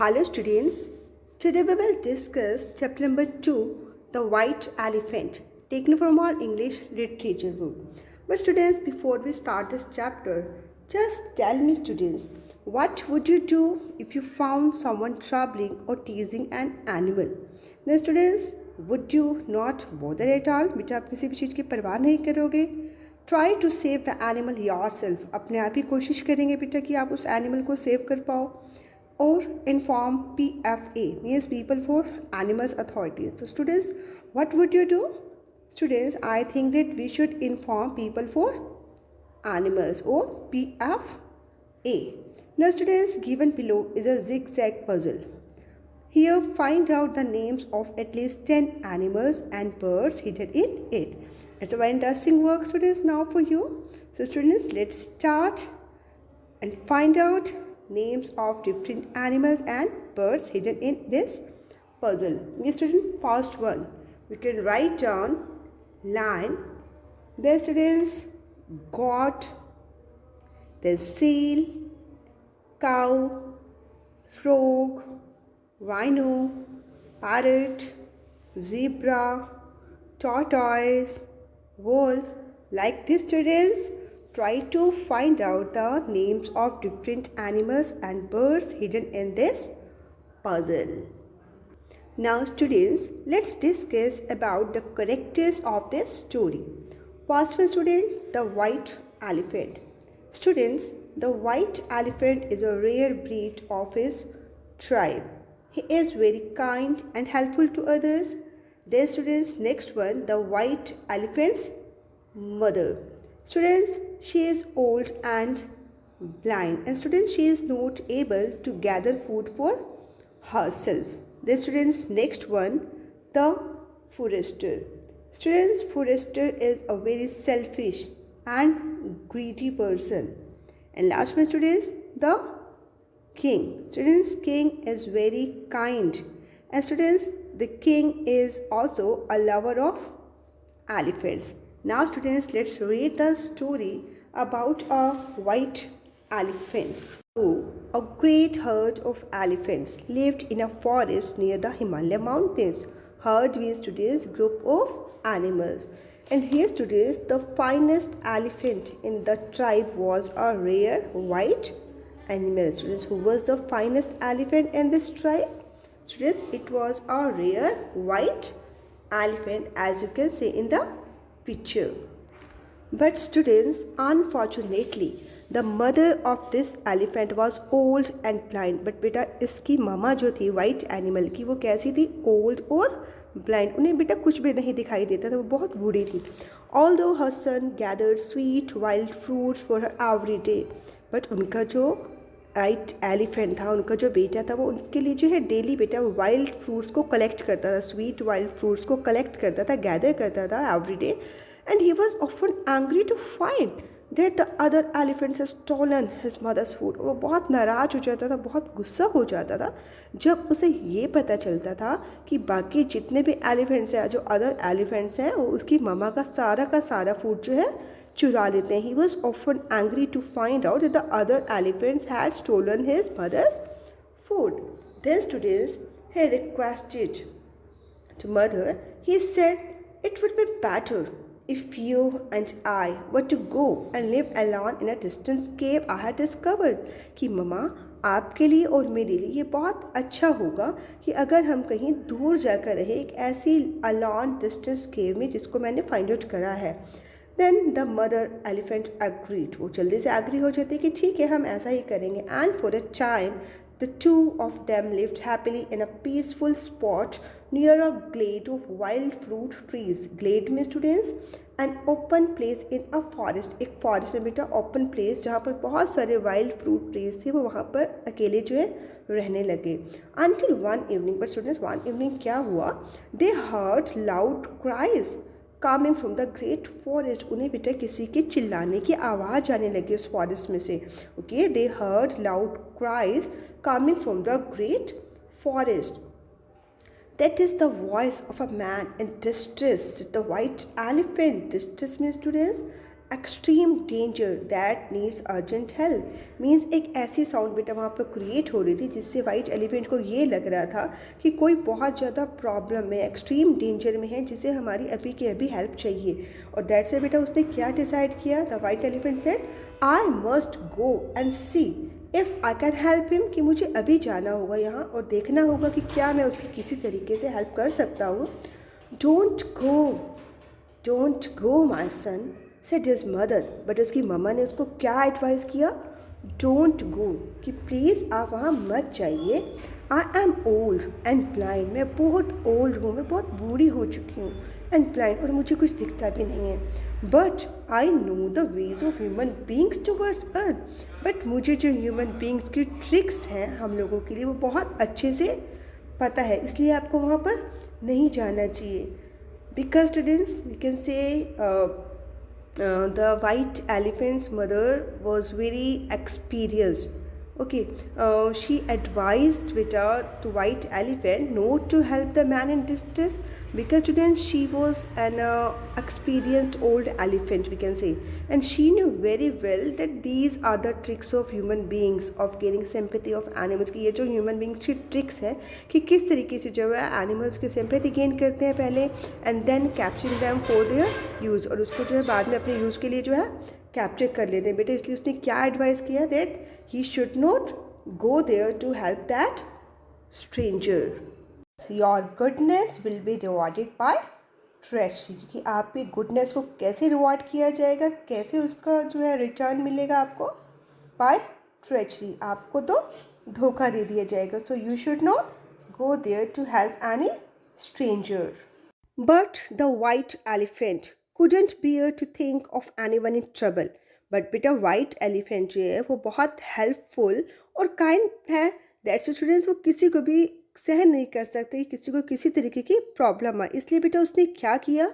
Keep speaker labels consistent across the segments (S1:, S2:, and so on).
S1: Hello students, today we will discuss chapter number 2, The White Elephant, taken from our English literature book. But students, before we start this chapter, just tell me students, what would you do if you found someone troubling or teasing an animal? Then students, would you not bother at all? बेटा आप किसी भी चीज़ की परवाह नहीं करोगे. Try to save the animal yourself. अपने आप ही कोशिश करेंगे बेटा कि आप उस एनिमल को सेव कर पाओ. Or inform PFA, means People for Animals Authority. So students, what would you do? Students, I think that we should inform People for Animals or PFA. Now students, given below is a zigzag puzzle. Here find out the names of at least 10 animals and birds hidden in it. It's a very interesting work students now for you. So students, let's start and find out names of different animals and birds hidden in this puzzle. Yes, student, first one, we can write down lion, then students, goat, then seal, cow, frog, rhino, parrot, zebra, tortoise, wolf. Like this students, try to find out the names of different animals and birds hidden in this puzzle. Now students, let's discuss about the characters of this story. First one student, the white elephant. Students, the white elephant is a rare breed of his tribe. He is very kind and helpful to others. Then students, next one, the white elephant's mother. Students, she is old and blind, and students, she is not able to gather food for herself. The students, next one, the forester. Students, forester is a very selfish and greedy person. And last one students, the king. Students, king is very kind, and students, the king is also a lover of elephants. Now students, let's read the story about a white elephant. So, a great herd of elephants lived in a forest near the Himalaya mountains. Herd means students, group of animals. And here students, the finest elephant in the tribe was a rare white animal. Students, who was the finest elephant in this tribe? Students, it was a rare white elephant, as you can see in the picture. But students, unfortunately, the mother of this elephant was old and blind. But बेटा इसकी मामा जो थी white animal की, वो कैसी थी? Old और blind. उन्हें बेटा कुछ भी नहीं दिखाई देता था, वो बहुत बूढ़ी थी. Although her son gathered sweet wild fruits for her every day, but उनका जो वाइट एलिफेंट था, उनका जो बेटा था, वो उनके लिए जो है डेली बेटा वाइल्ड फ्रूट्स को कलेक्ट करता था, स्वीट वाइल्ड फ्रूट्स को कलेक्ट करता था, गैदर करता था every day. And he was often angry to find that the other elephants has stolen his mother's food. और वो बहुत नाराज हो जाता था, बहुत गुस्सा हो जाता था जब उसे ये पता चलता था कि बाकी जितने भी एलिफेंट्स हैं, जो अदर एलिफेंट्स हैं, वो उसकी ममा का सारा फूड जो है चुरा लेते हैं. He was often angry to find out that the other elephants had stolen his mother's food. Then students, he requested to mother. He said it would be better if you and I were to go and live alone in a distant cave I had discovered. कि mama, आपके लिए और मेरे लिए ये बहुत अच्छा होगा कि अगर हम कहीं दूर जाकर रहे, एक ऐसी alone distant cave में जिसको मैंने find out करा है. Then the mother elephant agreed. वो जल्दी से agree हो जाती है कि ठीक है, हम ऐसा ही करेंगे. And for a time, the two of them lived happily in a peaceful spot near a glade of wild fruit trees. Glade means students, an open place in a forest. एक forest में बेटा open place जहाँ पर बहुत सारे wild fruit trees थे, वो वहाँ पर अकेले जो है रहने लगे. Until one evening, but students, one evening क्या हुआ? They heard loud cries coming from the great forest. उन्हें बेटा किसी के चिल्लाने की आवाज़ आने लगी उस फॉरेस्ट में से. Okay, they heard loud cries coming from the great forest. That is the voice of a man in distress. The white elephant, distress mean students extreme danger that needs urgent help. Means एक ऐसी sound बेटा वहाँ पर create हो रही थी जिससे white elephant को ये लग रहा था कि कोई बहुत ज़्यादा प्रॉब्लम में, एक्सट्रीम डेंजर में है, जिसे हमारी अभी के अभी हेल्प चाहिए। और दैट से बेटा उसने क्या डिसाइड किया? The white elephant said, I must go and C if I can help him, कि मुझे अभी जाना होगा यहाँ और देखना होगा कि क्या मैं उसकी किसी तरीके से हेल्प कर सकता हूँ। Don't go my son, said his mother. But उसकी मम्मा ने उसको क्या एडवाइस किया? डोंट गो, कि प्लीज़ आप वहाँ मत जाइए। I am old and blind, मैं बहुत ओल्ड हूँ, मैं बहुत बूढ़ी हो चुकी हूँ, एंड ब्लाइंड, और मुझे कुछ दिखता भी नहीं है। But I know the ways of human beings towards earth, but मुझे जो ह्यूमन बींग्स की ट्रिक्स हैं हम लोगों के लिए वो बहुत अच्छे से पता है, इसलिए आपको वहाँ पर नहीं जाना चाहिए। Because students we can say the white elephant's mother was very experienced. Okay, she advised beta to white elephant not to help the man in distress, because students she was an experienced old elephant, we can say, and she knew very well that these are the tricks of human beings of gaining sympathy of animals, कि ये जो human beings की tricks है कि किस तरीके से जो है animals की sympathy gain करते हैं पहले, and then capturing them for their use, और उसको जो है बाद में अपने यूज़ के लिए जो है कैप्चर कर लेते हैं बेटे। इसलिए उसने क्या एडवाइस किया? That he should not go there to help that stranger. Your goodness will be rewarded by treachery, क्योंकि आपकी गुडनेस को कैसे रिवॉर्ड किया जाएगा, कैसे उसका जो है रिटर्न मिलेगा आपको? बाय ट्रेजरी, आपको तो धोखा दे दिया जाएगा। So you should not go there to help any stranger. But the white elephant couldn't bear to think of anyone in trouble. But बेटा white elephant जो है वो बहुत हेल्पफुल और काइंड है। दैट्स स्टूडेंट्स वो किसी को भी सहन नहीं कर सकते कि किसी को किसी तरीके की प्रॉब्लम आए, इसलिए बेटा उसने क्या किया?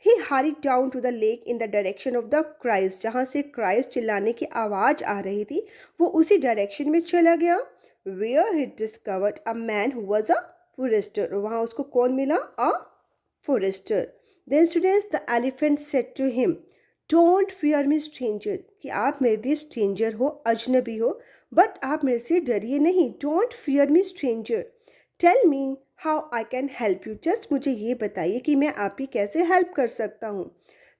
S1: ही hurried down to the lake in the direction of the cries, जहाँ से क्राइज चिल्लाने की आवाज़ आ रही थी वो उसी डायरेक्शन में चला गया। Where he discovered a man who was a forester, वहाँ उसको कौन मिला? A forester. Then students, the elephant said to him, don't fear me stranger, कि आप मेरे लिए stranger हो, अजनबी हो, but आप मेरे से डरिए नहीं। don't fear me stranger, tell me how I can help you, just मुझे ये बताइए कि मैं आपकी कैसे help कर सकता हूँ।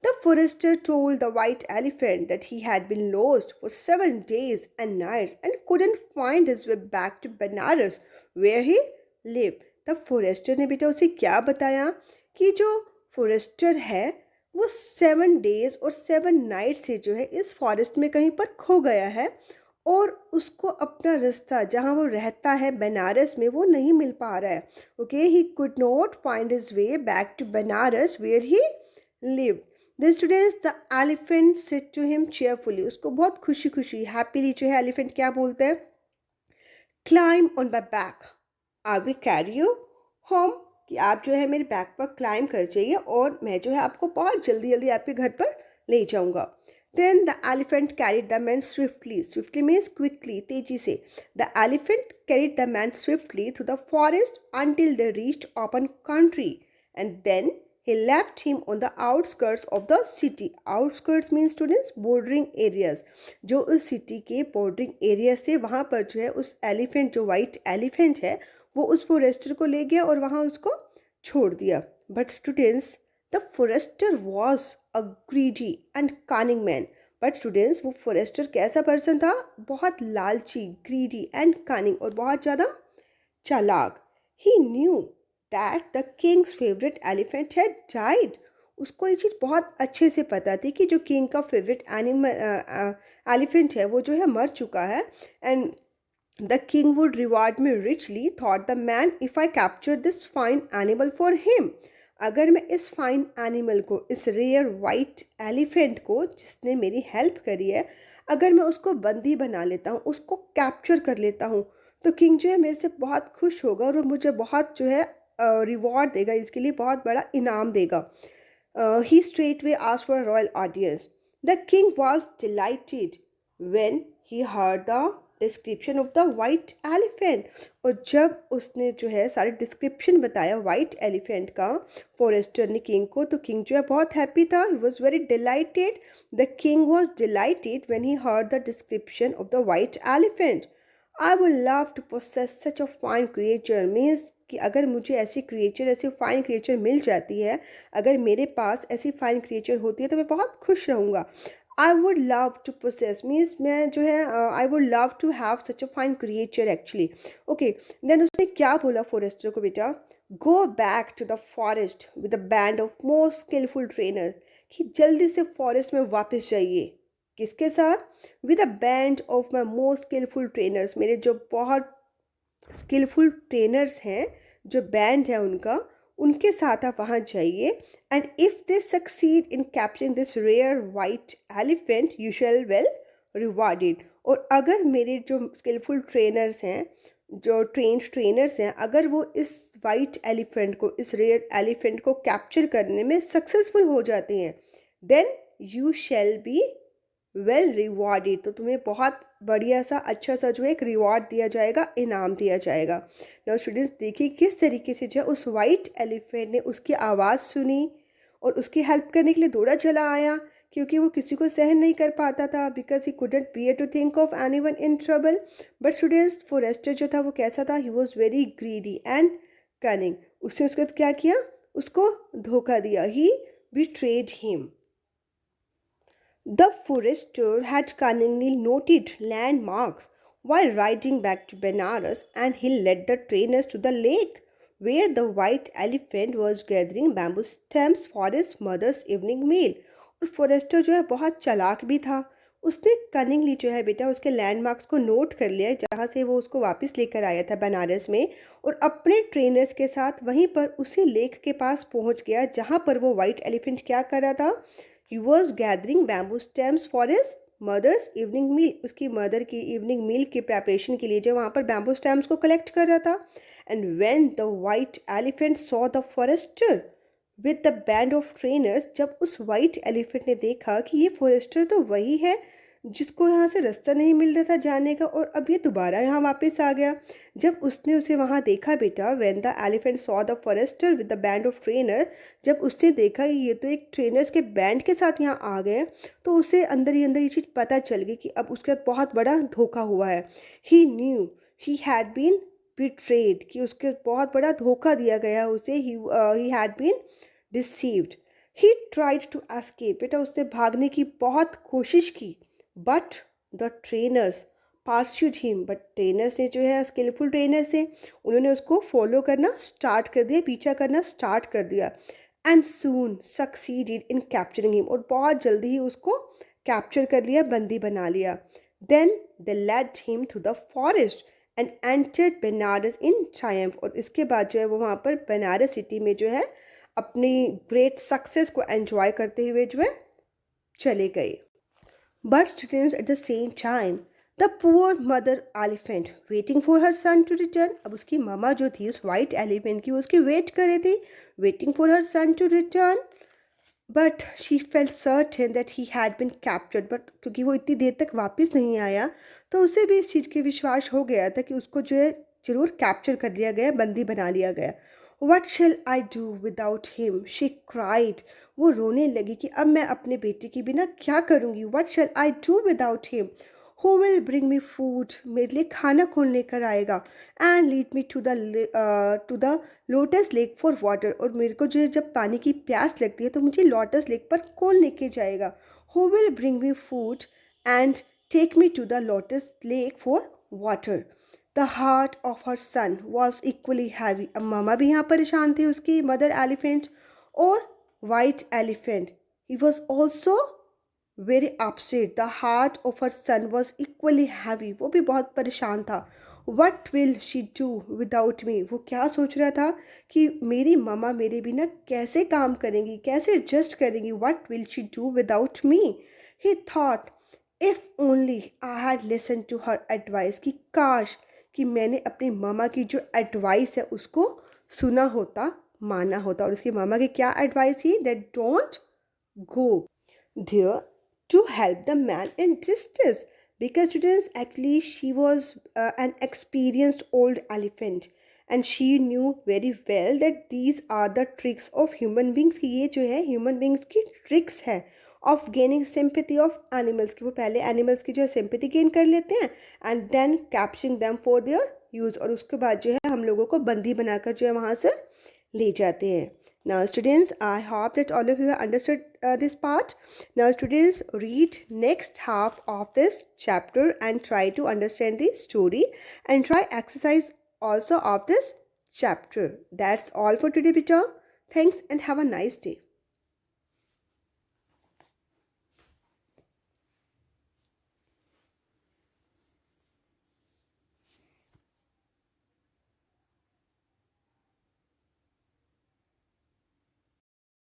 S1: The forester told the white elephant that he had been lost for 7 days and nights and couldn't find his way back to Banaras where he lived. The forester ने बेटा उसे क्या बताया कि जो फॉरेस्टर है वो 7 डेज और 7 नाइट से जो है इस फॉरेस्ट में कहीं पर खो गया है और उसको अपना रास्ता जहाँ वो रहता है बनारस में वो नहीं मिल पा रहा है। Okay, he could not find his way back to Banaras where he lived. The students, the elephant said to him cheerfully, उसको बहुत खुशी खुशी हैप्पीली जो है एलिफेंट क्या बोलते हैं? Climb on my back, I will carry you home, कि आप जो है मेरे बैक पर क्लाइम कर जाइए और मैं जो है आपको बहुत जल्दी जल्दी आपके घर पर ले जाऊंगा। Then the elephant carried the man swiftly, swiftly means quickly, तेजी से। The elephant carried the man swiftly through the forest until they reached open country and then he left him on the outskirts of the city. Outskirts means students bordering areas, जो उस city के bordering area से वहाँ पर जो है उस elephant जो वाइट एलिफेंट है वो उस फॉरेस्टर को ले गया और वहाँ उसको छोड़ दिया। But students, the forester was a greedy and cunning man. But students, वो फॉरेस्टर कैसा पर्सन था? बहुत लालची, ग्रीडी एंड कनिंग, और बहुत ज़्यादा चालाक। He knew that the king's favourite elephant had died, उसको ये चीज़ बहुत अच्छे से पता थी कि जो किंग का फेवरेट एलिफेंट है वो जो है मर चुका है। And the king would reward me richly, thought the man, if I capture this fine animal for him, अगर मैं इस फाइन एनिमल को, इस रेयर वाइट एलिफेंट को जिसने मेरी हेल्प करी है, अगर मैं उसको बंदी बना लेता हूँ, उसको कैप्चर कर लेता हूँ, तो किंग जो है मेरे से बहुत खुश होगा और वो मुझे बहुत जो है रिवॉर्ड देगा, इसके लिए बहुत बड़ा इनाम देगा। He straightaway asked for royal audience. The king was delighted when he heard the description of the white elephant. और जब उसने जो है सारे डिस्क्रिप्शन बताया वाइट एलिफेंट का फॉरेस्टर ने किंग को, तो किंग जो है बहुत हैप्पी था, he was very delighted. The king was delighted when he heard the description of the white elephant. I would love to possess such a fine creature, means कि अगर मुझे ऐसी क्रिएचर, ऐसी फाइन क्रिएचर मिल जाती है, अगर मेरे पास ऐसी फाइन क्रिएचर होती है तो मैं बहुत खुश रहूँगा। I would love to possess means मैं जो है I would love to have such a fine creature actually. Okay, then उसने क्या बोला फॉरेस्टर को, बेटा go back to the forest with a band of most skilful trainer, कि जल्दी से फॉरेस्ट में वापस जाइए। किसके साथ? With a band of my most skilful trainers, मेरे जो बहुत स्किलफुल ट्रेनर्स हैं, जो बैंड है उनका, उनके साथ आप वहाँ जाइए। And if they succeed in capturing this rare white elephant you shall well rewarded. और अगर मेरे जो स्किलफुल ट्रेनर्स हैं, जो ट्रेनर्स हैं, अगर वो इस वाइट एलिफेंट को, इस रेयर एलिफेंट को कैप्चर करने में सक्सेसफुल हो जाते हैं, then you shall be well rewarded, तो तुम्हें बहुत बढ़िया सा अच्छा सा जो है एक रिवॉर्ड दिया जाएगा, इनाम दिया जाएगा। नाउ स्टूडेंट्स देखिए किस तरीके से जो है उस वाइट एलिफेंट ने उसकी आवाज़ सुनी और उसकी हेल्प करने के लिए दौड़ा चला आया, क्योंकि वो किसी को सहन नहीं कर पाता था, because he couldn't bear to think of anyone in trouble. But students forester जो था वो कैसा था? He was very greedy and cunning. उसने उसके बाद क्या किया? उसको धोखा दिया। He betrayed him. The forester had cunningly noted landmarks while riding back to Benares, and he led the trainers to the lake where the white elephant was gathering bamboo stems for his mother's evening meal. और forester जो है बहुत चालाक भी था, उसने cunningly जो है बेटा उसके लैंडमार्क्स को नोट कर लिया जहाँ से वो उसको वापस लेकर आया था बनारस में, और अपने ट्रेनर्स के साथ वहीं पर उसी लेक के पास पहुँच गया जहाँ पर वो वाइट एलिफेंट क्या कर रहा था? He was gathering bamboo stems for his mother's evening meal. उसकी मदर की इवनिंग मील की प्रेपरेशन के लिए जो वहाँ पर बैम्बू स्टैम्स को कलेक्ट कर रहा था। And when the white elephant saw the forester with the band of trainers, जब उस वाइट एलिफेंट ने देखा कि ये फॉरेस्टर तो वही है जिसको यहाँ से रास्ता नहीं मिल रहा था जाने का, और अब ये दोबारा यहाँ वापस आ गया। जब उसने उसे वहाँ देखा बेटा, when the elephant saw the forester with the band of trainer, जब उसने देखा कि ये तो एक ट्रेनर्स के बैंड के साथ यहाँ आ गए, तो उसे अंदर ही अंदर ये चीज़ पता चल गई कि अब उसके साथ बहुत बड़ा धोखा हुआ है। He knew he had been betrayed, कि उसके बहुत बड़ा धोखा दिया गया उसे। He had been deceived. He tried to escape, बेटा उसने भागने की बहुत कोशिश की, but the trainers pursued him, but trainers ने जो है स्किलफुल ट्रेनर्स थे, उन्होंने उसको फॉलो करना स्टार्ट कर दिया, पीछा करना स्टार्ट कर दिया। And soon succeeded in capturing him, और बहुत जल्दी ही उसको कैप्चर कर लिया, बंदी बना लिया। Then they led him through the forest and entered Banaras in triumph, और इसके बाद जो है वो वहाँ पर बनारस सिटी में जो है अपनी ग्रेट सक्सेस को एंजॉय करते हुए जो है चले गए। But students, at the same time, the poor mother elephant waiting for her son to return. अब उसकी मामा जो थी उस white elephant की, वो उसकी वेट कर रही थी, waiting for her son to return. But she felt certain that he had been captured. But क्योंकि वो इतनी देर तक वापस नहीं आया, तो उसे भी इस चीज़ के विश्वास हो गया था कि उसको जो है ज़रूर कैप्चर कर लिया गया, बंदी बना लिया गया। What shall I do without him? She cried. वो रोने लगी कि अब मैं अपने बेटे के बिना क्या करूँगी। What shall I do without him? Who will bring me food? मेरे लिए खाना कौन लेकर आएगा? And lead me to the lotus lake for water. और मेरे को जो है जब पानी की प्यास लगती है तो मुझे लोटस लेक पर कौन लेके जाएगा? Who will bring me food and take me to the lotus lake for water? The heart of her son was equally heavy. अब मामा भी यहाँ परेशान थे, उसकी मदर एलिफेंट, और white elephant, he was also very upset. The heart of her son was equally heavy. वो भी बहुत परेशान था। What will she do without me? वो क्या सोच रहा था कि मेरी मामा मेरे बिना कैसे काम करेंगी, कैसे एडजस्ट करेंगी। What will she do without me? He thought, if only I had listened to her advice, कि काश कि मैंने अपनी मामा की जो एडवाइस है उसको सुना होता, माना होता। और उसकी मामा की क्या एडवाइस थी? That don't go there to help the man in distress, because students actually she was an experienced old elephant and she knew very well that these are the tricks of human beings कि ये जो है human beings की tricks है of gaining sympathy of animals कि वो पहले animals की जो है sympathy gain कर लेते हैं and then capturing them for their use और उसके बाद जो है हम लोगों को बंदी बनाकर जो है वहाँ से ले जाते हैं. Now students, I hope that all of you have understood this part. Now students, read next half of this chapter and try to understand the story and try exercise also of this chapter. That's all for today, beta. Thanks and have a nice day.